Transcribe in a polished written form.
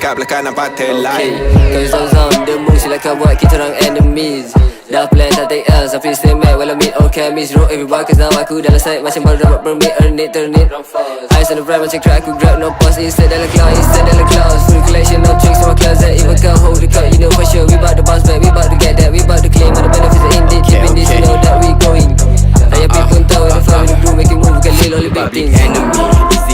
cakap lah kan nampak terlain. Cause those on the move silakan buat kita orang enemies. Dah plan tak take else, I feel stay mad while I meet all chemist. Roll everybody cause now aku dalam side macam baru dapat permit. Earn it, turn it, eyes on the brand macam crack aku grab no pause. Instead dalam cloud, instead dalam clouds. Full collection, no tricks in my closet. Even can't hold the cut, you know for sure. We bout to bounce back, we bout to get that. We bout to claim all the benefits of indeed. Keeping this, you know that we going. Ayah pun tahu, the family the crew making move, bukan lil only big things. Enemy is the